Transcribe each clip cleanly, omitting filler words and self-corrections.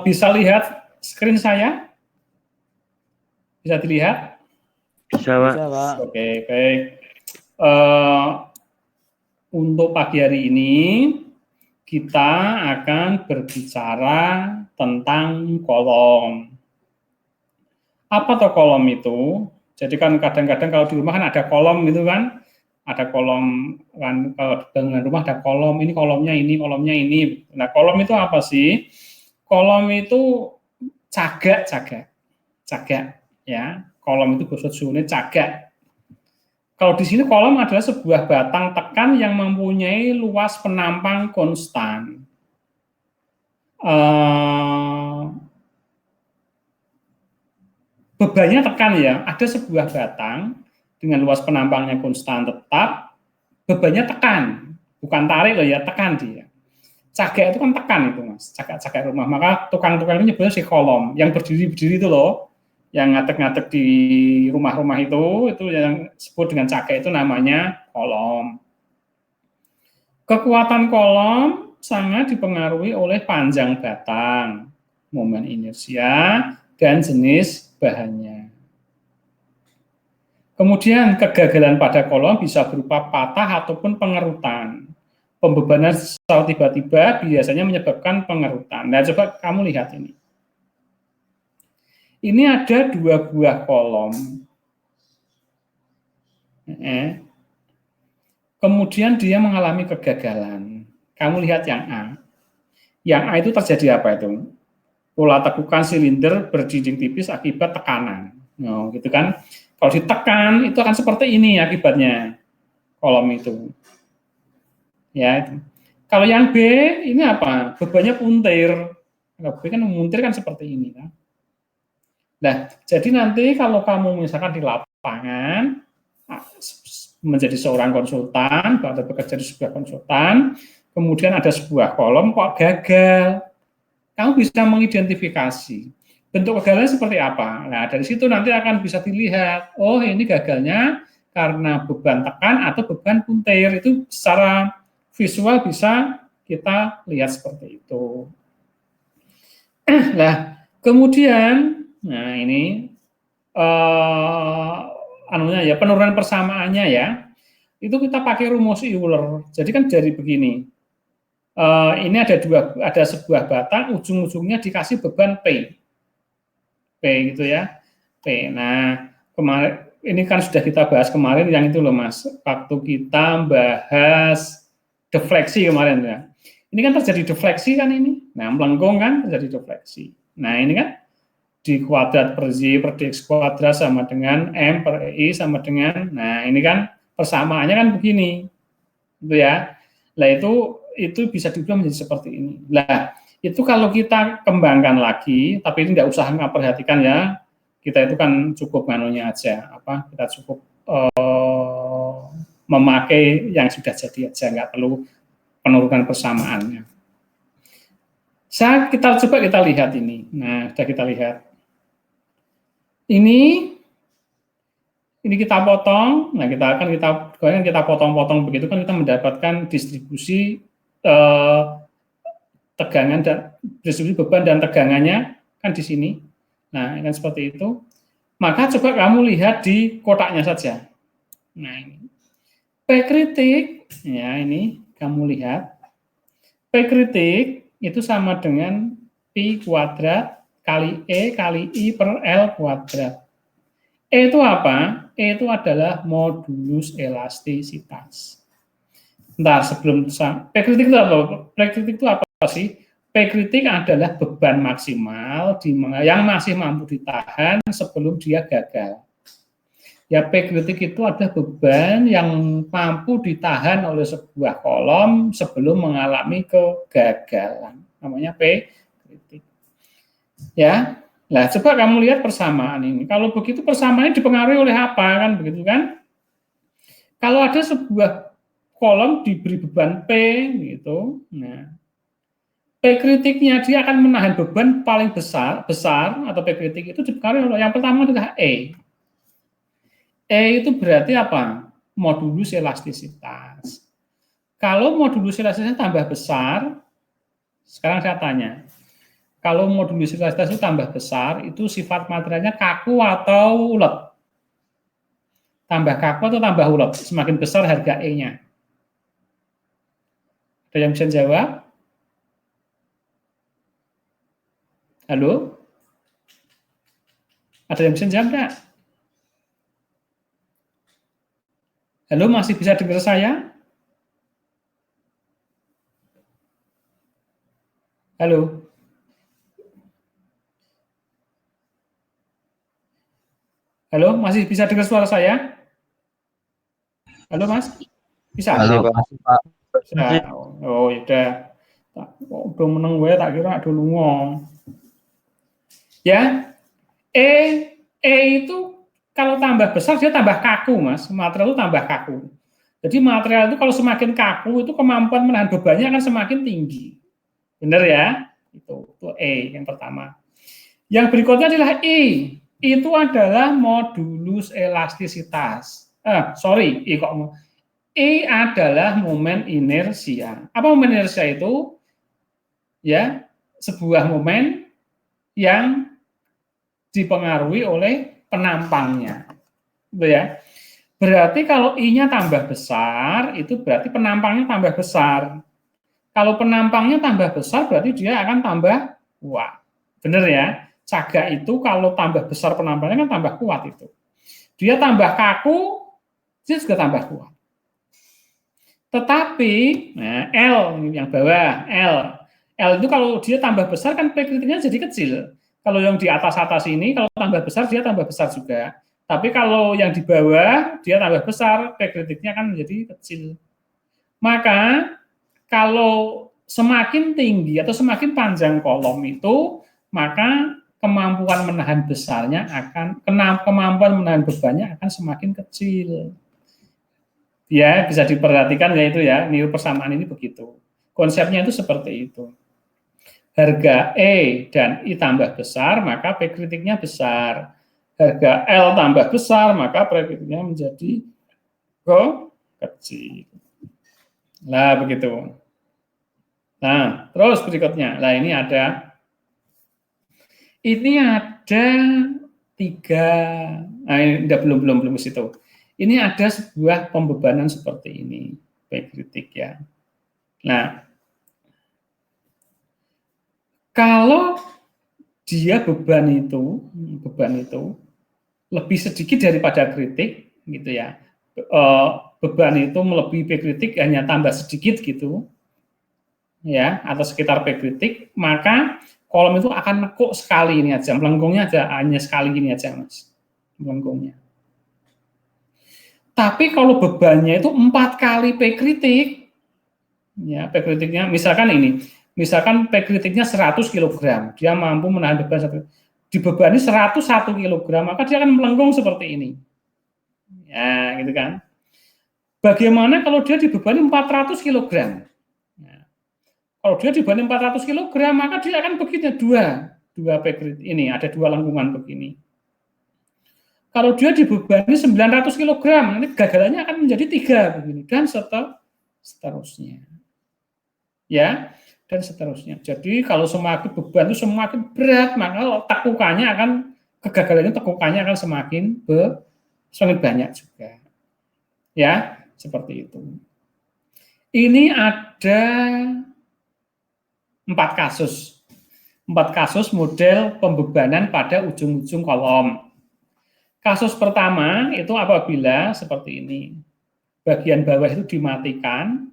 Bisa lihat screen saya? Bisa dilihat? Bisa, Pak. Bisa, Pak. Oke, baik. Untuk pagi hari ini, kita akan berbicara tentang kolom. Apa tuh kolom itu? Jadi kan kadang-kadang kalau di rumah kan ada kolom gitu kan, ada kolom kan, kalau dengan rumah ada kolom, ini kolomnya ini, kolomnya ini. Nah, kolom itu apa sih? Kolom itu cagak ya. Kolom itu bahasa Jawanya cagak. Kalau di sini kolom adalah sebuah batang tekan yang mempunyai luas penampang konstan. Bebannya tekan ya, ada sebuah batang dengan luas penampangnya konstan tetap, bebannya tekan, bukan tarik loh ya, tekan dia. Cagak itu kan tekan itu mas, cagak rumah. Maka tukang-tukang ini nyebutnya si kolom, yang berdiri-berdiri itu loh, yang ngadek-ngadek di rumah-rumah itu yang disebut dengan cagak itu namanya kolom. Kekuatan kolom sangat dipengaruhi oleh panjang batang, momen inersia, dan jenis bahannya. Kemudian kegagalan pada kolom bisa berupa patah ataupun pengerutan. Pembebanan secara tiba-tiba biasanya menyebabkan pengerutan. Nah, coba kamu lihat ini. Ini ada 2 buah kolom. Kemudian dia mengalami kegagalan. Kamu lihat yang A. Yang A itu terjadi apa itu? Pola tekukan silinder berdinding tipis akibat tekanan. Nah, gitu kan. Kalau ditekan itu akan seperti ini akibatnya kolom itu. Ya, itu. Kalau yang B ini apa? Bebannya puntir. Kalau B kan memuntir kan seperti ini kan. Nah, jadi nanti kalau kamu misalkan di lapangan menjadi seorang konsultan atau bekerja di sebuah konsultan, kemudian ada sebuah kolom kok gagal, kamu bisa mengidentifikasi bentuk gagalnya seperti apa. Nah, dari situ nanti akan bisa dilihat, oh ini gagalnya karena beban tekan atau beban puntir. Itu secara visual bisa kita lihat seperti itu. Nah, kemudian, nah ini anunya ya, penurunan persamaannya ya. Itu kita pakai rumus Euler. Jadi kan dari begini. Ini ada sebuah batang, ujung-ujungnya dikasih beban P. P gitu ya. P. Nah, kemarin ini kan sudah kita bahas kemarin yang itu loh Mas, waktu kita bahas defleksi kemarin ya. Ini kan terjadi defleksi kan ini. Nah, melengkung kan terjadi defleksi. Nah, ini kan di kuadrat per Y per DX kuadrat sama dengan M per I sama dengan, nah ini kan persamaannya kan begini. Gitu ya. Nah, itu bisa dibilang menjadi seperti ini. Nah, itu kalau kita kembangkan lagi, tapi ini tidak usah perhatikan ya, kita itu kan cukup nganunya aja, kita cukup memakai yang sudah jadi aja, nggak perlu penurunan persamaannya. Kita lihat ini. Nah, sudah kita lihat. Ini kita potong. Nah, kita potong-potong begitu kan kita mendapatkan distribusi tegangan dan distribusi beban dan tegangannya kan di sini. Nah, kan seperti itu. Maka coba kamu lihat di kotaknya saja. Nah, ini P kritik, ya ini kamu lihat. P kritik itu sama dengan Pi kuadrat kali E kali I per L kuadrat. E itu apa? E itu adalah modulus elastisitas. Ntar sebelum P kritik itu apa? P kritik itu apa sih? P kritik adalah beban maksimal yang masih mampu ditahan sebelum dia gagal. Ya, P kritik itu adalah beban yang mampu ditahan oleh sebuah kolom sebelum mengalami kegagalan. Namanya P kritik. Ya, nah coba kamu lihat persamaan ini. Kalau begitu persamaannya dipengaruhi oleh apa kan begitu kan? Kalau ada sebuah kolom diberi beban P gitu, nah P kritiknya dia akan menahan beban paling besar atau P kritik itu dipengaruhi oleh yang pertama adalah E. E itu berarti apa? Modulus elastisitas. Kalau modulus elastisitas tambah besar, sekarang saya tanya, Kalau modulositas itu tambah besar, itu sifat materialnya kaku atau ulet? Tambah kaku atau tambah ulet? Semakin besar harga E-nya. Ada yang bisa jawab? Halo? Ada yang bisa jawab enggak? Halo, masih bisa dengar saya? Halo? Halo, masih bisa dengar suara saya? Halo, Mas? Bisa? Halo, Pak. Bisa. Oh, ya udah. Udah meneng gue, tak kira ada lungo. Ya, E itu kalau tambah besar dia tambah kaku, Mas. Material itu tambah kaku. Jadi material itu kalau semakin kaku itu kemampuan menahan bebannya akan semakin tinggi. Benar ya? Itu E yang pertama. Yang berikutnya adalah I. Itu adalah modulus elastisitas. I kok. E adalah momen inersia. Apa momen inersia itu? Ya, sebuah momen yang dipengaruhi oleh penampangnya. Gitu ya. Berarti kalau I-nya tambah besar, itu berarti penampangnya tambah besar. Kalau penampangnya tambah besar, berarti dia akan tambah kuat. Benar ya? Cagak itu kalau tambah besar penampangnya kan tambah kuat itu. Dia tambah kaku, dia juga tambah kuat. Tetapi, nah, L yang bawah, L itu kalau dia tambah besar kan P kritiknya jadi kecil. Kalau yang di atas-atas ini, kalau tambah besar, dia tambah besar juga. Tapi kalau yang di bawah, dia tambah besar, P kritiknya kan menjadi kecil. Maka, kalau semakin tinggi atau semakin panjang kolom itu, maka kemampuan menahan besarnya kemampuan menahan bebannya akan semakin kecil. Ya, bisa diperhatikan yaitu ya, niru persamaan ini begitu. Konsepnya itu seperti itu. Harga E dan I tambah besar, maka P kritiknya besar. Harga L tambah besar, maka P kritiknya menjadi kecil. Nah, begitu. Nah, terus berikutnya. Nah, ini ada tiga, nah ini belum ke situ. Ini ada sebuah pembebanan seperti ini, P kritik ya. Nah, kalau dia beban itu lebih sedikit daripada kritik, gitu ya. Beban itu melebihi P kritik hanya tambah sedikit gitu, ya, atau sekitar P kritik, maka kolom itu akan nekuk sekali ini aja, melengkungnya aja hanya sekali ini aja, Mas, melengkungnya. Tapi kalau bebannya itu 4 kali P kritik, ya, P kritiknya misalkan P kritiknya 100 kg, dia mampu menahan beban dibebani 101 kg, maka dia akan melengkung seperti ini. Ya, gitu kan. Bagaimana kalau dia dibebani 400 kg? Nah, kalau dia dibebani 400 kg, maka dia akan begini dua P kritik ini, ada dua lengkungan begini. Kalau dia dibebani 900 kg, nanti gagalannya akan menjadi 3 begini, dan seterusnya. Ya, dan seterusnya. Jadi kalau semakin beban itu semakin berat, maka kegagalannya akan semakin banyak juga. Ya, seperti itu. Ini ada 4 kasus. 4 kasus model pembebanan pada ujung-ujung kolom. Kasus pertama itu apabila seperti ini. Bagian bawah itu dimatikan,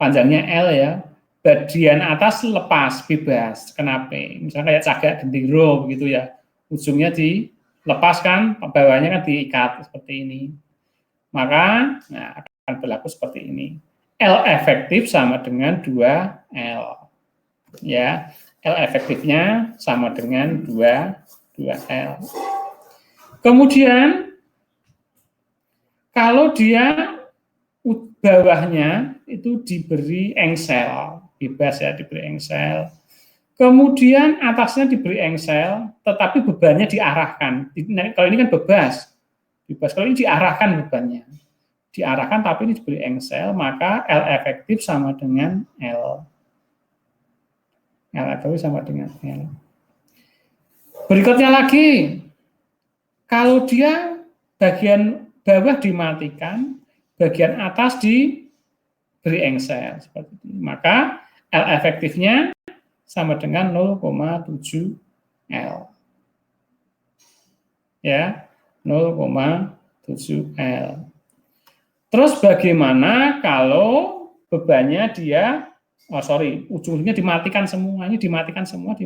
panjangnya L ya, bagian atas lepas, bebas, kenapa? Misalnya kayak cagak gendero begitu ya, ujungnya dilepaskan, bawahnya kan diikat seperti ini. Maka akan berlaku seperti ini. L efektif sama dengan 2L. Ya, L efektifnya sama dengan 2L. Kemudian kalau dia bawahnya itu diberi engsel, bebas ya, diberi engsel. Kemudian atasnya diberi engsel, tetapi bebannya diarahkan. Kalau ini kan bebas. Kalau ini diarahkan bebannya. Diarahkan tapi ini diberi engsel, maka L efektif sama dengan L. L efektif sama dengan L. Berikutnya lagi, kalau dia bagian bawah dimatikan, bagian atas diberi engsel seperti ini, maka L efektifnya sama dengan 0,7 L. Ya, 0,7 L. Terus bagaimana kalau bebannya dia, ujungnya dimatikan semua, ini dimatikan semua,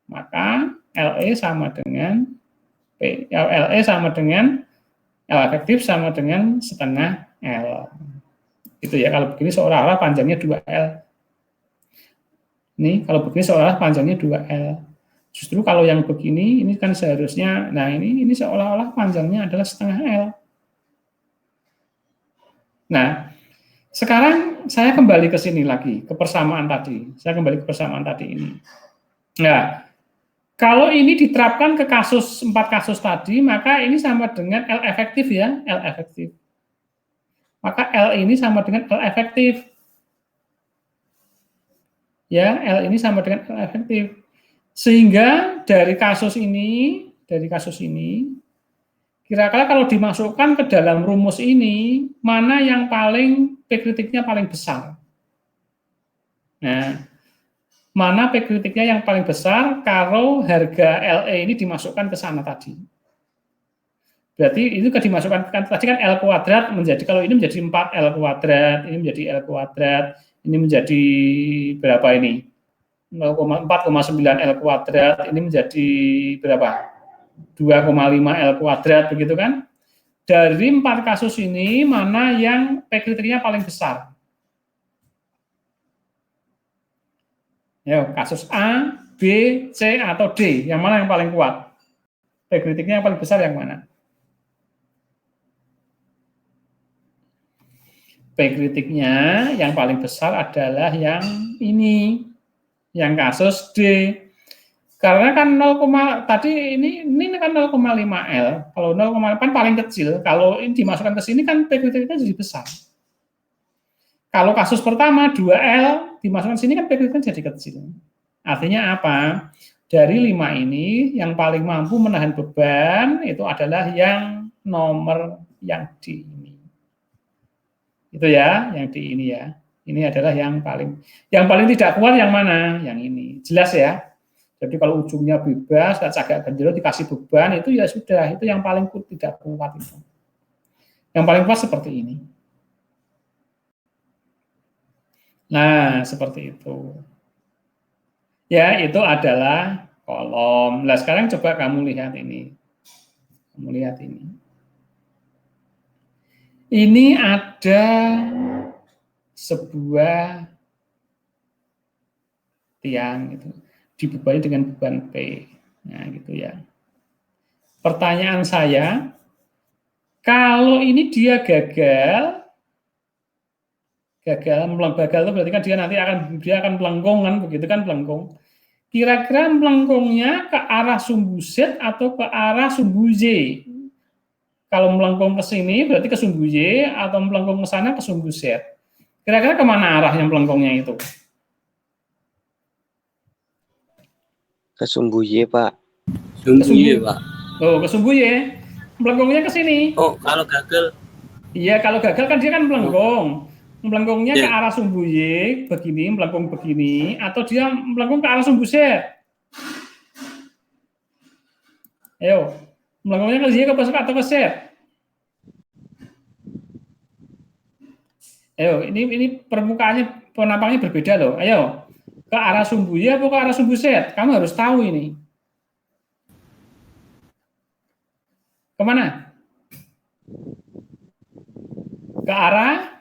maka LE sama dengan P. LE sama dengan L efektif sama dengan setengah L. Itu ya, kalau begini seolah-olah panjangnya 2L. Ini kalau begini seolah-olah panjangnya 2L. Justru kalau yang begini, ini kan seharusnya, nah ini seolah-olah panjangnya adalah setengah L. Nah, sekarang saya kembali ke sini lagi, ke persamaan tadi. Saya kembali ke persamaan tadi ini. Nah, kalau ini diterapkan ke kasus 4 kasus tadi, maka ini sama dengan L efektif ya, L efektif. Maka L ini sama dengan L efektif. Ya, L ini sama dengan L efektif. Sehingga dari kasus ini, kira-kira kalau dimasukkan ke dalam rumus ini, mana yang paling P kritiknya paling besar? Nah, mana P kritiknya yang paling besar kalau harga LE ini dimasukkan ke sana tadi? Berarti itu kan dimasukkan, tadi kan L kuadrat menjadi, kalau ini menjadi 4L kuadrat, ini menjadi L kuadrat, ini menjadi berapa ini? 0,4,9 L kuadrat, ini menjadi berapa? 2,5 L kuadrat, begitu kan? Dari 4 kasus ini, mana yang P kritiknya paling besar? Ya, kasus A, B, C, atau D, yang mana yang paling kuat? P kritiknya yang paling besar yang mana? P kritiknya yang paling besar adalah yang ini, yang kasus D. Karena kan 0, tadi ini kan 0,5 L. Kalau 0,8 paling kecil, kalau ini dimasukkan ke sini kan P kritiknya jadi besar. Kalau kasus pertama 2L dimasukkan sini kan P kritiknya jadi kecil. Artinya apa? Dari 5 ini yang paling mampu menahan beban itu adalah yang nomor yang D ini. Itu ya, yang D ini ya. Ini adalah yang paling tidak kuat yang mana? Yang ini. Jelas ya? Jadi kalau ujungnya bebas, agak genjrot dikasih beban, itu ya sudah, itu yang paling tidak kuat itu. Yang paling kuat seperti ini. Nah, seperti itu. Ya, itu adalah kolom. Nah, sekarang coba kamu lihat ini. Kamu lihat ini. Ini ada sebuah tiang gitu, dibebani dengan beban P. Nah, gitu ya. Pertanyaan saya, kalau ini dia gagal itu berarti kan dia akan melengkung kan, begitu kan, melengkung. Kira-kira melengkungnya ke arah sumbu Z atau ke arah sumbu Y? Kalau melengkung ke sini berarti ke sumbu Y, atau melengkung ke sana ke sumbu Z. Kira-kira kemana arahnya melengkungnya itu? Ke sumbu Y, Pak. Sumbu Y, Pak. Oh, ke sumbu Y. Melengkungnya ke sini. Oh, kalau gagal? Iya, kalau gagal kan dia kan melengkung. Melengkungnya ke arah sumbu Y, begini, melengkung begini, atau dia melengkung ke arah sumbu Z? Ayo, melengkungnya ke Y ke besok atau ke Z? Ayo, ini permukaannya, penampangnya berbeda loh. Ayo, ke arah sumbu Y atau ke arah sumbu Z? Kamu harus tahu ini. Kemana? Ke arah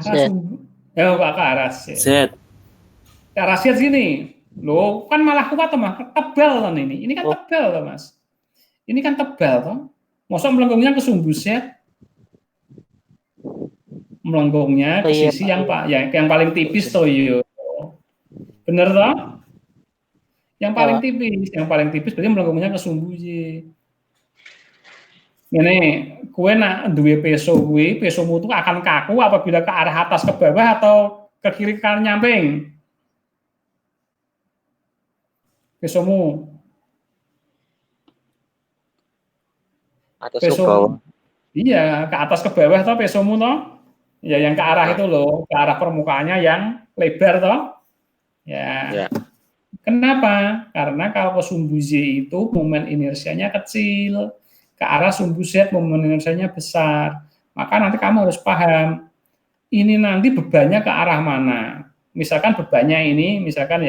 sumbu. Ayo, ke arah Z. Ke arah Z sini. Loh, kan malah kuat, Mas. Tebal kan ini. Ini kan tebal, toh, Mas. Ini kan tebal, toh. Masa melengkungnya ke sumbu Z? Melengkungnya ke sisi yang paling tipis, toh, yo. Bener, toh? Yang paling tipis berarti melengkungnya ke sumbu Y. Ini, kue nak duwe pesomu itu akan kaku apabila ke arah atas ke bawah atau ke kiri ke kanan nyamping. Pesomu. Atas ke bawah. Pesomu. Iya, ke atas ke bawah toh pesomu toh. Ya yang ke arah itu loh, ke arah permukaannya yang lebar toh. Ya. Kenapa? Karena kalau ke sumbu Z itu momen inersianya kecil, ke arah sumbu Z momen inersianya besar. Maka nanti kamu harus paham, ini nanti bebannya ke arah mana. Misalkan bebannya ini, misalkan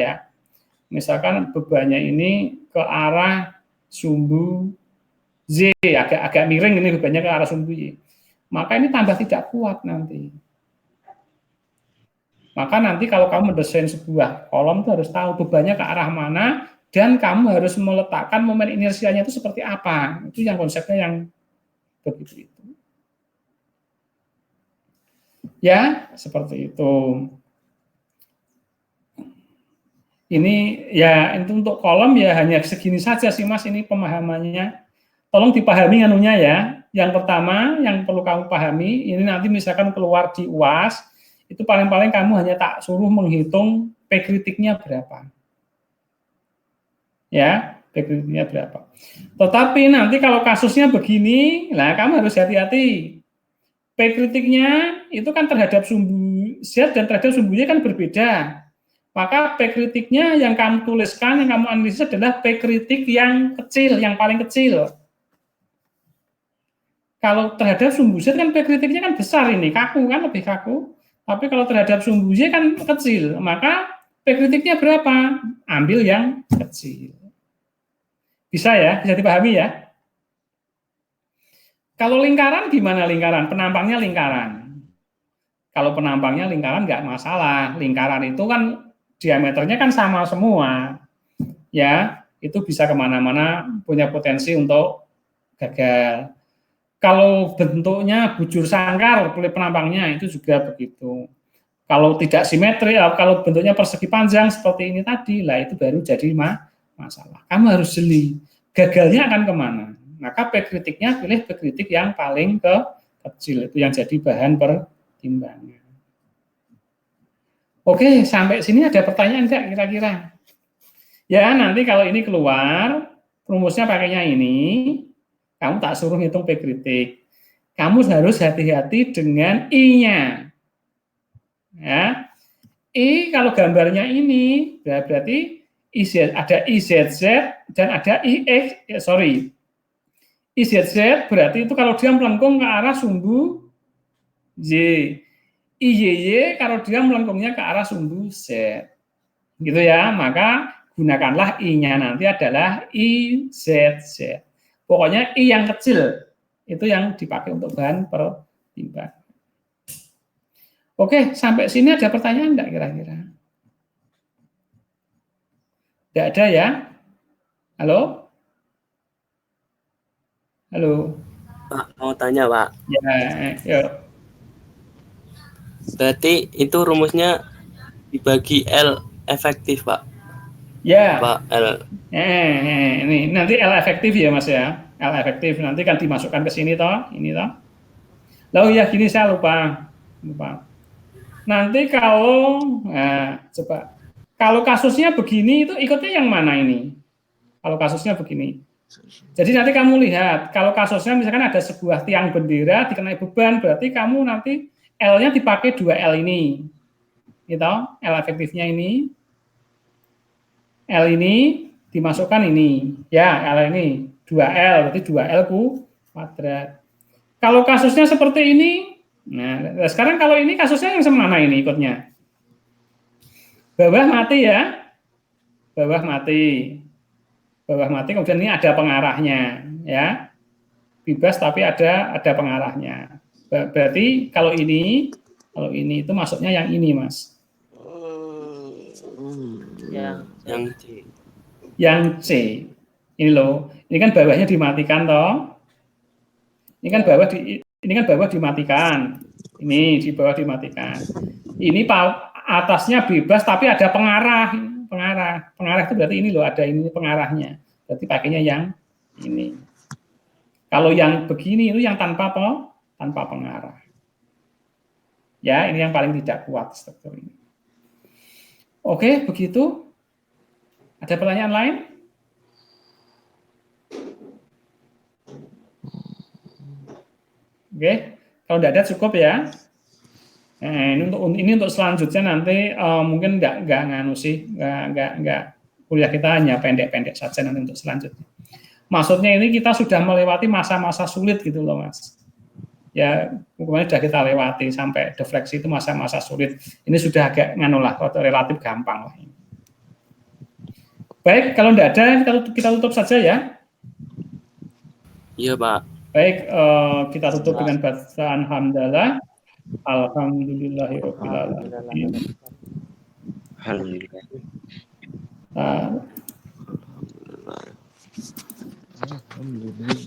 bebannya ini ke arah sumbu Z, agak miring ini bebannya ke arah sumbu Y. Maka ini tambah tidak kuat nanti. Maka nanti kalau kamu mendesain sebuah kolom itu harus tahu bebannya ke arah mana dan kamu harus meletakkan momen inersianya itu seperti apa. Itu yang konsepnya yang begitu itu. Ya, seperti itu. Ini ya itu untuk kolom ya hanya segini saja sih Mas ini pemahamannya. Tolong dipahami anunya ya. Yang pertama yang perlu kamu pahami, ini nanti misalkan keluar di UAS, itu paling-paling kamu hanya tak suruh menghitung P kritiknya berapa. Ya, P kritiknya berapa. Tetapi nanti kalau kasusnya begini, lah kamu harus hati-hati. P kritiknya itu kan terhadap sumbu Z dan terhadap sumbunya kan berbeda. Maka P kritiknya yang kamu tuliskan, yang kamu analisis adalah P kritik yang kecil, yang paling kecil. Kalau terhadap sumbu Z kan P kritiknya kan besar ini, kaku kan, lebih kaku. Tapi kalau terhadap sumbu Y kan kecil, maka P kritiknya berapa? Ambil yang kecil. Bisa ya, bisa dipahami ya. Kalau lingkaran gimana lingkaran? Penampangnya lingkaran. Kalau penampangnya lingkaran nggak masalah. Lingkaran itu kan diameternya kan sama semua. Ya, itu bisa kemana-mana, punya potensi untuk gagal. Kalau bentuknya bujur sangkar, kulit penampangnya itu juga begitu. Kalau tidak simetri, kalau bentuknya persegi panjang seperti ini tadi, lah itu baru jadi masalah. Kamu harus jeli, gagalnya akan kemana. Maka P kritiknya pilih P kritik yang paling kecil, itu yang jadi bahan pertimbangan. Oke, sampai sini ada pertanyaan enggak kira-kira? Ya, nanti kalau ini keluar, rumusnya pakainya ini, kamu tak suruh hitung P kritik. Kamu harus hati-hati dengan I-nya. Ya. I kalau gambarnya ini berarti IZ, ada IZZ dan ada IZZ berarti itu kalau dia melengkung ke arah sumbu Z. IYY kalau dia melengkungnya ke arah sumbu Z. Gitu ya, maka gunakanlah I-nya nanti adalah IZZ. Pokoknya I yang kecil itu yang dipakai untuk bahan pertimbangan. Oke, sampai sini ada pertanyaan enggak kira-kira? Enggak ada ya? Halo? Halo? Pak, mau tanya, Pak. Ya, yuk. Berarti itu rumusnya dibagi L efektif, Pak? Ya. Pak, L. Ini nanti L efektif ya, Mas ya. L efektif nanti kan dimasukkan ke sini toh, ini toh. Lalu ya gini saya lupa. Nanti kalau coba kalau kasusnya begini itu ikutnya yang mana ini? Kalau kasusnya begini. Jadi nanti kamu lihat, kalau kasusnya misalkan ada sebuah tiang bendera dikenai beban, berarti kamu nanti L-nya dipakai 2L ini. Gitu, L efektifnya ini. L ini dimasukkan ini. Ya, L ini 2L, berarti 2L kuadrat. Kalau kasusnya seperti ini, nah sekarang kalau ini kasusnya yang semana ini ikutnya? Bawah mati ya. Bawah mati. Bawah mati kemudian ini ada pengarahnya ya, bebas tapi ada pengarahnya. Berarti kalau ini itu masuknya yang ini, Mas, yang C ini loh, ini kan bawahnya dimatikan toh, ini kan bawah dimatikan, ini di bawah dimatikan, ini atasnya bebas tapi ada pengarah itu berarti ini loh, ada ini pengarahnya, berarti pakainya yang ini. Kalau yang begini itu yang tanpa pengarah. Ya, ini yang paling tidak kuat struktur ini. Oke, begitu. Ada pertanyaan lain? Oke, kalau tidak ada cukup ya. Nah, ini untuk selanjutnya nanti mungkin nggak nganu sih, nggak kuliah kita hanya pendek-pendek saja nanti untuk selanjutnya. Maksudnya ini kita sudah melewati masa-masa sulit gitu loh Mas. Ya kemarin sudah kita lewati sampai defleksi itu masa-masa sulit. Ini sudah agak nganu lah, relatif gampang lah. Baik, kalau tidak ada kita tutup saja ya. Iya Pak. Baik, kita tutup dengan bacaan hamdalah. Alhamdulillahirabbil alamin. Alhamdulillah. Alhamdulillah.